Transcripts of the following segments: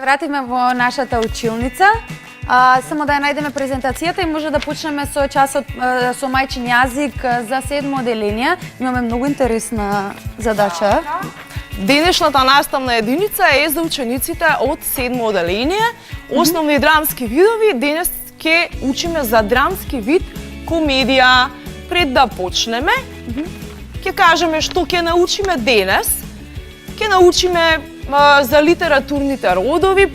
вратиме во нашата училница. Само да ја најдеме презентацијата и може да почнеме со часот со мајчин јазик за 7 оделение. Имаме многу интересна задача. Денешната наставна единица е за учениците од 7 оделение. Основни драмски видови. Денес ќе учиме за драмски вид комедија. Пред да почнеме, ќе кажеме што ќе научиме денес. Ќе научиме за литературните родови,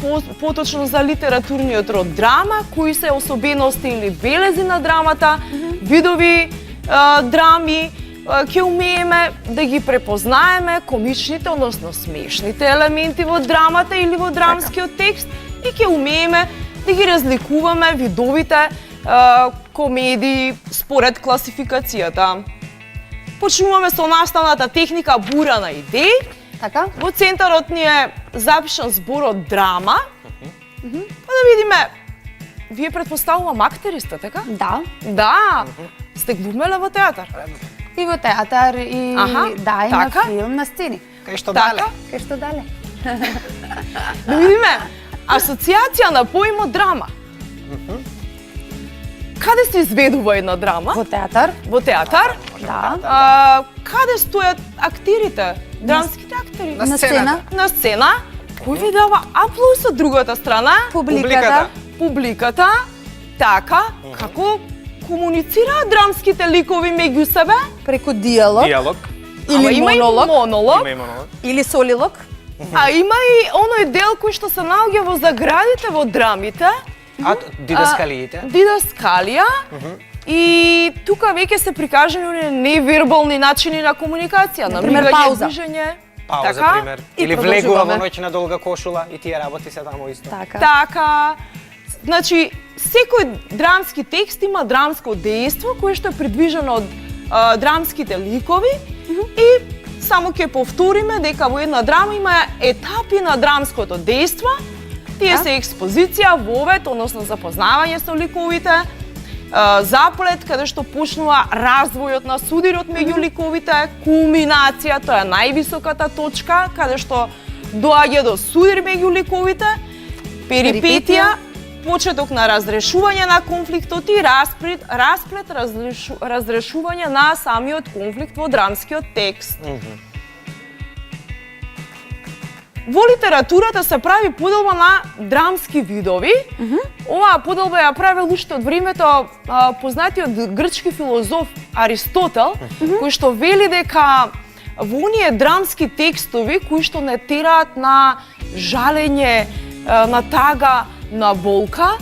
поточно за литературниот род драма, кои се особености или белези на драмата, видови драми, ќе умееме да ги препознаеме комичните, односно смешните елементи во драмата или во драмскиот текст и ќе умееме да ги разликуваме видовите комедии според класификацијата. Почнуваме со наставната техника бура на идеи. Така? Во центарот ни е запишан зборот драма. Да видиме, вие предпоставувам актери сте, така? Да. Да. Сте глумеле во театар? И во театар, и да, и на филм, на сцени. Кај што дале? Кај што дале? Да видиме, асоциација на поимот драма. Каде се изведува една драма? Во театар. Во театар? Да. Каде стојат актерите? Драмските актери? На сцена. На сцена. Кој ви дава аплауз од другата страна? Публиката. Публиката. Така, како комуницираат драмските ликови меѓу себе? Преку диалог. Диалог. Или Има монолог. и монолог. Има и монолог. Или солилог. А има и оној дел кој што се наоѓа во заградите во драмите. А дидаскалиите? Дидаскалија. И тука веќе се прикажани оние невербални начини на комуникација, на Например, мигање, пауза. движење. Пауза, Така? пример. И Или влегува во продолжуваме. ноќна долга кошула и тие работи се тамо исто. Така. Така. Значи, секој драмски текст има драмско дејство кое што е придвижено од драмските ликови и само ќе повториме дека во една драма има етапи на драмското дејство. Тие се експозиција, вовед, односно запознавање со ликовите, заплет, каде што почнува развојот на судирот меѓу ликовите, кулминација, тоа е највисоката точка, каде што доаѓа до судир меѓу ликовите, перипетија, почеток на разрешување на конфликтот и расплет разрешување на самиот конфликт во драмскиот текст. Во литературата се прави поделба на драмски видови. Оваа поделба ја правил уште од времето познатиот грчки филозоф Аристотел, кој што вели дека во оние драмски текстови кои што не тераат на жалење, на тага, на болка,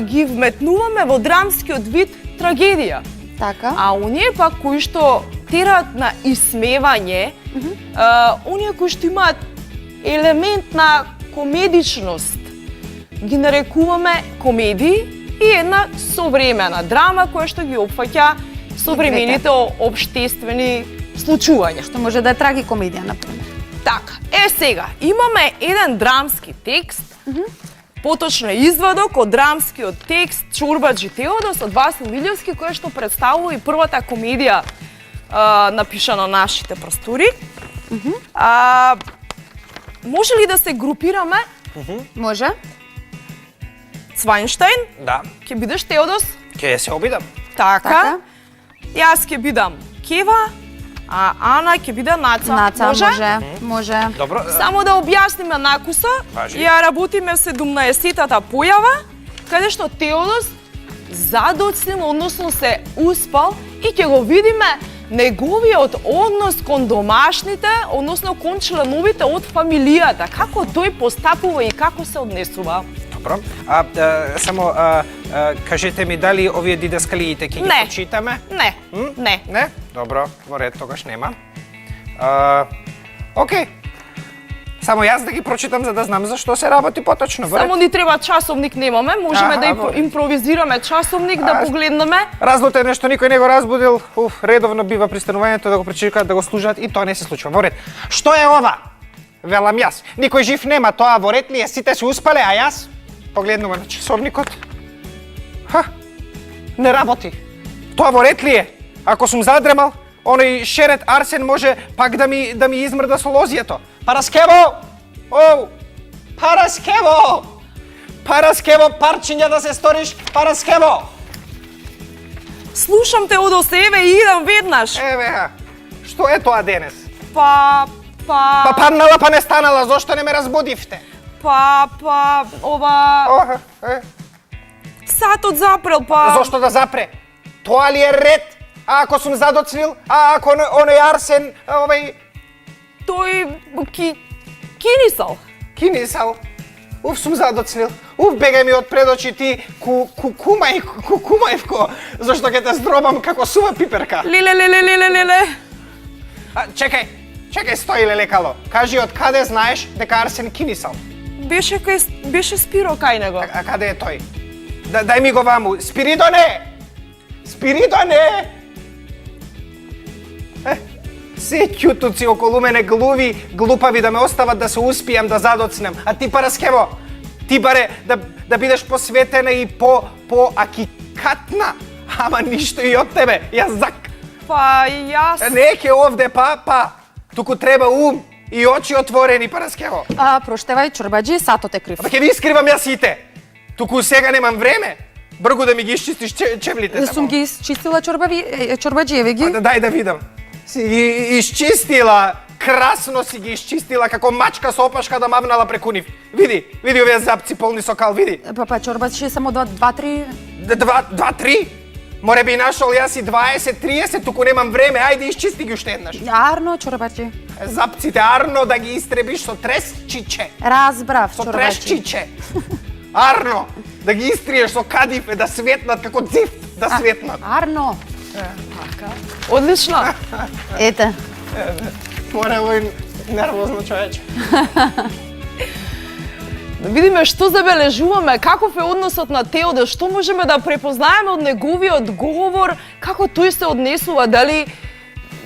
ги вметнуваме во драмскиот вид трагедија. Така. А оние пак кои што тераат на исмевање, оние кои што имаат елемент на комедичност, ги нарекуваме комедии и една современа драма која што ги опфаќа современите општествени случувања. Што може да е трагикомедија, например. Така, сега, имаме еден драмски текст, поточно извадок од драмскиот текст Чорбаджи Теодос од Васил Милјовски, кој што представува и првата комедија напишана на нашите простори. Може ли да се групираме? Може. Цвајнштајн, Да. ќе бидеш Теодос, Ќе се обидам. така. Јас ќе бидам Кева, а Ана ќе биде Наца. Наца, Може? може. Добро. Само да објасниме накуса, Важи. ја работиме 17-тата појава, каде што Теодос задоцнил, односно се успал и ќе го видиме неговиот однос кон домашните, односно кон членовите од фамилијата, како тој постапува и како се однесува. Добро. Само кажете ми дали овие дидаскалиите ќе ги Не. прочитаме? Не, не. Не? Добро, во ред, тогаш нема. Океј. Само јас да ги прочитам за да знам за што се работи поточно. Во ред. Само ни треба часовник немаме, можеме да во ред. импровизираме часовник, да погледнеме. Разлото е нешто никој не го разбудил. Редовно бива пристанувањето да го причекаат да го слушаат и тоа не се случува. Во ред. Што е ова? Велам јас. Никој жив нема, тоа во ред ли е? Сите се успале, а јас погледнувам на часовникот. Не работи. Тоа во ред ли е? Ако сум задремал, оној шерет Арсен може пак да ми измрда со лозијето. Параскево! Оу! Параскево! Параскево, парчиња да се сториш, Параскево! Слушам те од себе и идам веднаш. Еве, што е тоа денес? Па, Па паднала па не станала, зошто не ме разбудивте? ова... Сатот запрел, па... Зошто да запре? Тоа ли е ред? А ако сум задоцнил? А ако оној Арсен, Тој... кинисал. кинисал? Уф, сум задоцнил. Уф, бегај ми од пред очи ти, кумајвко, зашто ќе те здробам како сува пиперка. Леле. Чекај, стои лелекало. Кажи од каде знаеш дека Арсен кинисал? Беше Спиро кај него. А каде е тој? Дај ми го ваму. Спиридоне! Се ќутуци околу мене глупави да ме остават да се успијам да задоцнем. А ти, Параскево, ти баре да бидеш посветена и по-акикатна. Ама ништо и од тебе, јазак. Па јас... Не ке овде па. Туку треба ум и очи отворени, Параскево. Проштевај, чорбаџи, сатот е крив. Па ќе ви искривам јас сите. Туку сега немам време. Бргу да ми ги изчистиш чевлите. Сум ги изчистила чорбаџи, еве ги. Дај да видам. Си ги изчистила, красно си ги изчистила како мачка со опашка да мавнала преку нив. Види овие запци полни со кал, види. Па чорбаџи само 2-3. 2-3? Море би нашол јас и 20-30, туку немам време, ајде изчисти ги уште еднаш. Арно, чорбаџи. Запците Арно да ги истребиш со тресчиче. Разбрав, Со чорбаџи. тресчиче. Арно, да ги истриеш со кадифе, да светнат како дзиф, да светнат. Арно. Одлично. Ете. Море овој нервозно човече. Да видиме што забележуваме, каков е односот на Теодор, што можеме да препознаеме од неговиот говор, како тој се однесува, дали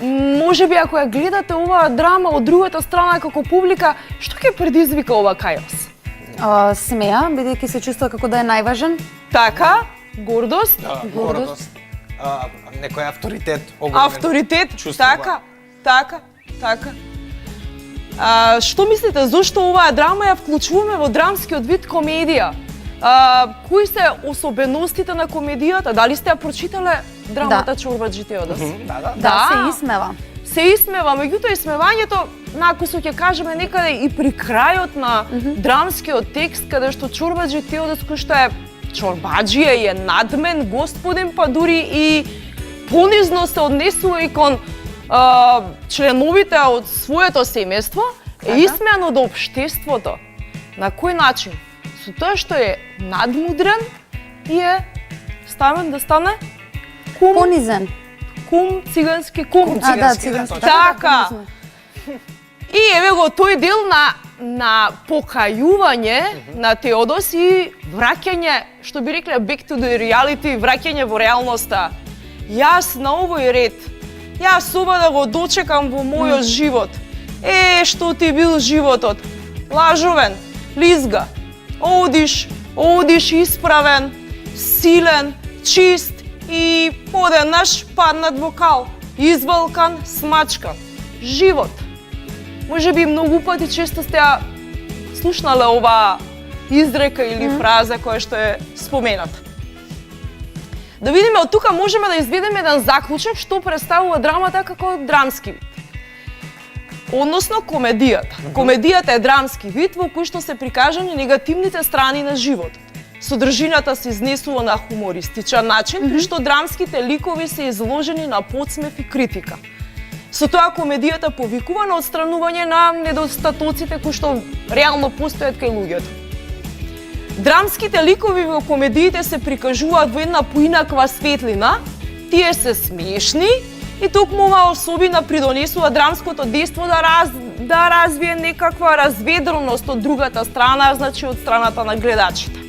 можеби ако ја гледате оваа драма од другата страна како публика, што ќе предизвика ова кај вас? Смеа, бидејќи се чувствува како да е најважен. Така, гордост, Гордост. Некој авторитет. Огромен. авторитет, Чувствува. така. Што мислите, зошто оваа драма ја вклучуваме во драмскиот вид комедија? Кои се особеностите на комедијата? Дали сте ја прочитале драмата Чорбаџи Теодос? Да, се исмева. Се исмева, меѓутоа исмевањето, накусу ќе кажеме некаде и при крајот на драмскиот текст, каде што Чорбаџи Теодос, кој што е Чорбаџија и е надмен господин, па дури и понизно се однесува и кон членовите од своето семејство, е исмеан од општеството. На кој начин? Со тоа што е надмудрен и е ставен да стане Понизен. цигански кум. Да, цигански. Така. И еве го тој дел на покајување на Теодос и враќање, што би рекле back to the reality, враќање во реалноста. Јас на овој ред, јас ова да го дочекам во мојот живот. Што ти бил животот? Лажовен, лизга, одиш исправен, силен, чист и подеднаш паднат во кал, извалкан, смачкан. Живот. Може би многу пати често сте ја слушнале оваа изрека или фраза која што е спомената. Да видиме од тука можеме да изведеме еден заклучок што представува драмата како драмски вид. Односно комедијата. Комедијата е драмски вид во кој што се прикажани негативните страни на животот. Содржината се изнесува на хумористичен начин, при што драмските ликови се изложени на подсмев и критика. Со тоа комедијата повикува на отстранување на недостатоците кои што реално постојат кај луѓето. Драмските ликови во комедиите се прикажуваат во една поинаква светлина, тие се смешни и токму оваа особина придонесува драмското дејство да развие некаква разведроност од другата страна, значи од страната на гледачите.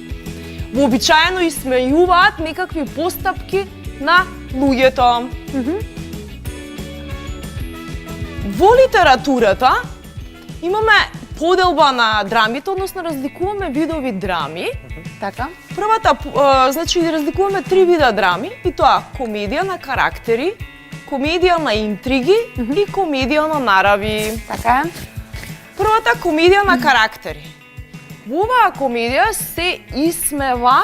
Вообичаено исмејуваат некакви постапки на луѓето. Во литературата имаме поделба на драмите, односно разликуваме видови драми. Така. Првата, значи разликуваме 3 вида драми, и тоа комедија на карактери, комедија на интриги и комедија на нарави. Така е. Првата комедија на карактери. Во оваа комедија се исмева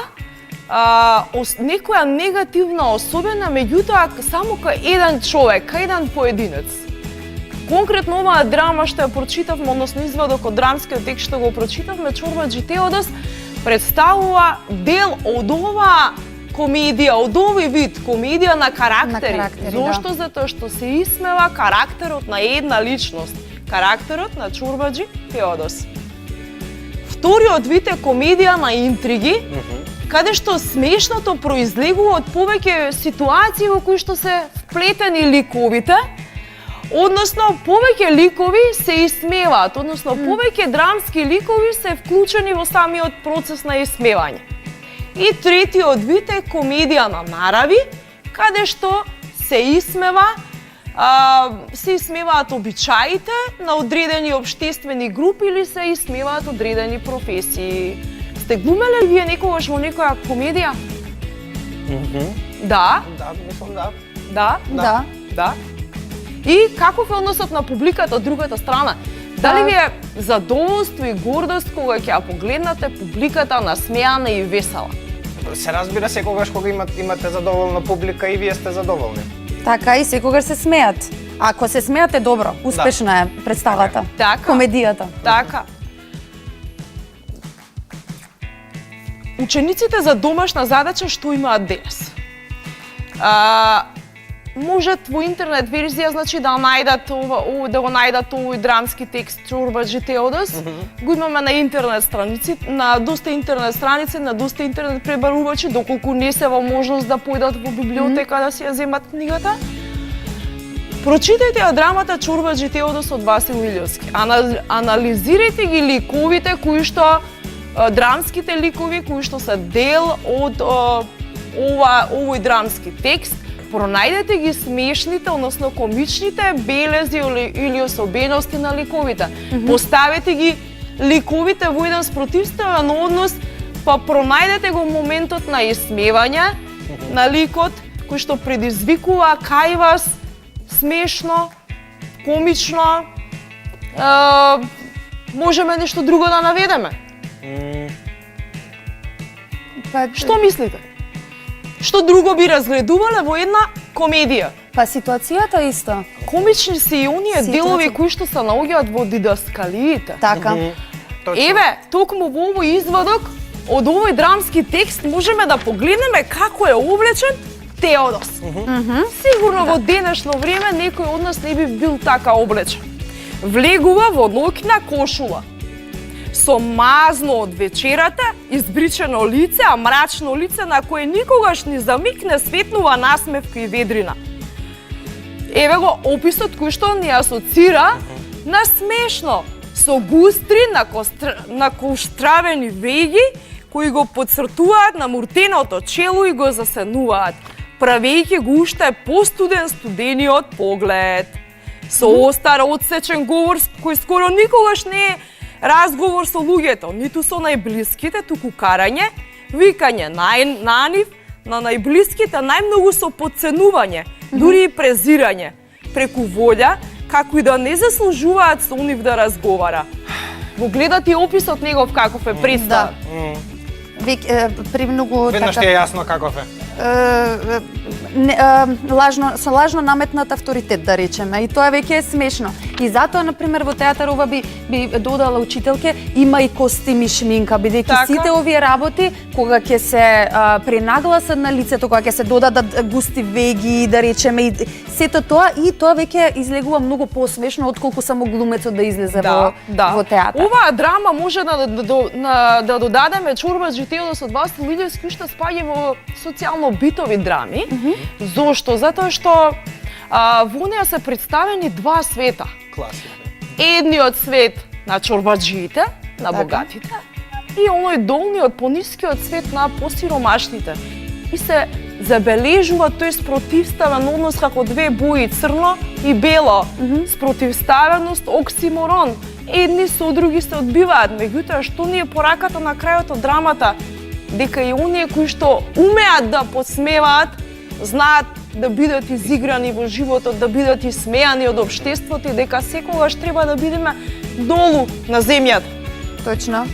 некоја негативна особина, меѓутоа само кај еден човек, кај еден поединец. Конкретно оваа драма што ја прочитавме, односно извадок од драмскиот текст што го прочитавме, Чорбаджи Теодос представува дел од оваа комедија, од овој вид комедија на карактери. Зошто? Да. Затоа што се исмева карактерот на една личност, карактерот на Чорбаджи Теодос. Вториот вид е комедија на интриги, каде што смешното произлегува од повеќе ситуации во кои што се вплетени ликовите, односно повеќе ликови се исмеваат, односно повеќе драмски ликови се вклучени во самиот процес на исмевање. И третиот вид е комедија на нарави, каде што се исмеваат обичаите на одредени општествени групи или се исмеваат одредени професии. Сте глумеле ли вие некогаш во некоја комедија? Да. Да, мислам да. Да? Да. Да. И каков е односот на публиката од другата страна? Дали ви е задоволство и гордост кога ќе ја погледнате публиката насмеана и весела? Се разбира секогаш кога имате задоволна публика и вие сте задоволни. Така и секогаш се смеат. Ако се смеат е добро, успешна е представата, Така. комедијата. Така. Учениците за домашна задача што имаат денес? Можат во интернет верзија, значи да најдат го најдат овој драмски текст Чорбаджи Теодос. Го имаме на интернет страници, на доста интернет страници, на доста интернет пребарувачи, доколку не се во можност да појдат во библиотека да си ја земат книгата. Прочитајте ја драмата Чорбаджи Теодос од Васил Илиовски. Анализирајте ги ликовите кои што драмските ликови кои што се дел од овој драмски текст. Пронајдете ги смешните, односно комичните белези или особености на ликовите. Поставете ги ликовите во еден спротивставен однос, па пронајдете го моментот на исмевање на ликот кој што предизвикува кај вас смешно, комично, можеме нешто друго да наведеме. Што мислите? Што друго би разгледувале во една комедија? Па ситуацијата исто. Комични се и оние делови кои што се наоѓаат во дидаскалиите. Така. Еве, токму во овој извадок од овој драмски текст можеме да погледнеме како е облечен Теодос. Сигурно во денешно време некој од нас не би бил така облечен. Влегува во ноќна кошула, со мазно од вечерата, избричено лице, а мрачно лице на кое никогаш ни за миг не светнува насмевка и ведрина. Еве го описот кој што ни асоцира на смешно, со густри, накоштравени веги, кои го подцртуваат на муртеното чело и го засенуваат, правејќи го уште постуден студениот поглед. Со остар одсечен говор кој скоро никогаш не е разговор со луѓето, ниту со најблиските, туку карање, викање на нив, на најблиските, најмногу со подценување, дури и презирање, преку волја, како и да не заслужуваат со нив да разговара. Го гледате описот негов каков е представен. Премногу Веднаш ти е јасно каков е. Со лажно наметнат авторитет, да речеме, и тоа веќе е смешно. И затоа, например, во театар ова би додала учителке, има и костим и шминка, бидејќи сите овие работи, кога ќе се пренагласат на лицето, кога ќе се додадат густи веги, да речеме, и сето тоа, и тоа веќе излегува многу посмешно отколку само глумецот да излезе во театар. Оваа драма може да додадеме Чорбаджи Теодос од Васил Илиовски, уште спаѓа во социјално-битови драми. Зошто? Затоа што во неја се представени два света. Класика. Едниот свет на чорбаджиите, на богатите, и оној долниот, понискиот свет на посиромашните. И се забележува тој спротивставен однос како две бои, црно и бело. Спротивставеност, оксиморон. Едни со други се одбиваат, меѓутоа што ни е пораката на крајот од драмата? Дека и оние кои што умеат да подсмеваат, знаат да бидат изиграни во животот, да бидат исмејани од општеството и дека секогаш треба да бидеме долу на земјата. Точно.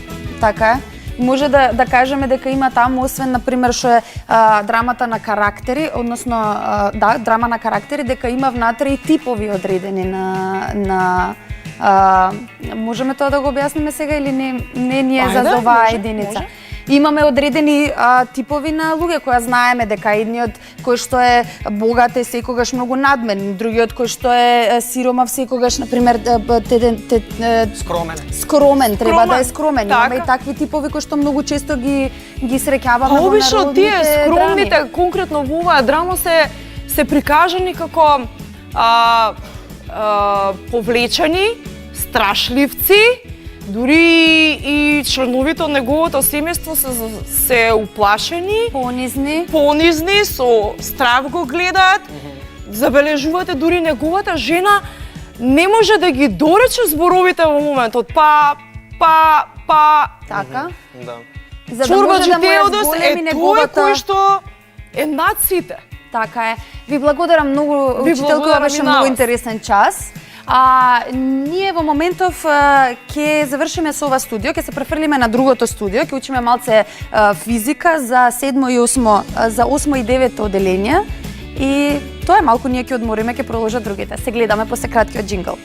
Така е. Може да кажеме дека има таму, освен, например, што е драмата на карактери, односно, драма на карактери, дека има внатре и типови одредени можеме тоа да го објасниме сега или не ни е за оваа единица? Може. Имаме одредени типови на луѓе кои знаеме дека едниот кој што е богат е секогаш многу надмен, другиот кој што е сиромав секогаш, например, скромен, треба да е скромен. Имаме и такви типови кои што многу често ги среќаваме во народните драми. Тие скромните, конкретно во оваа драма се прикажани како повлечени, страшливци, дури и членовите од неговото семејство се уплашени, понизни, со страв го гледаат. Забележувате, дури неговата жена не може да ги дорече зборовите во моментот. Така? Да. Чорбаджи Теодос е тој кој што е над сите. Така е. Ви благодарам многу, учителко, беше многу интересен час. Ние во моментов ќе завршиме со ова студио, ќе се префрлиме на другото студио, ќе учиме малце физика за 7 и 8, за 8 и 9 оделенија. И тоа е малку, ние ќе одмориме, ќе продолжат другите. Се гледаме после краткиот джингл.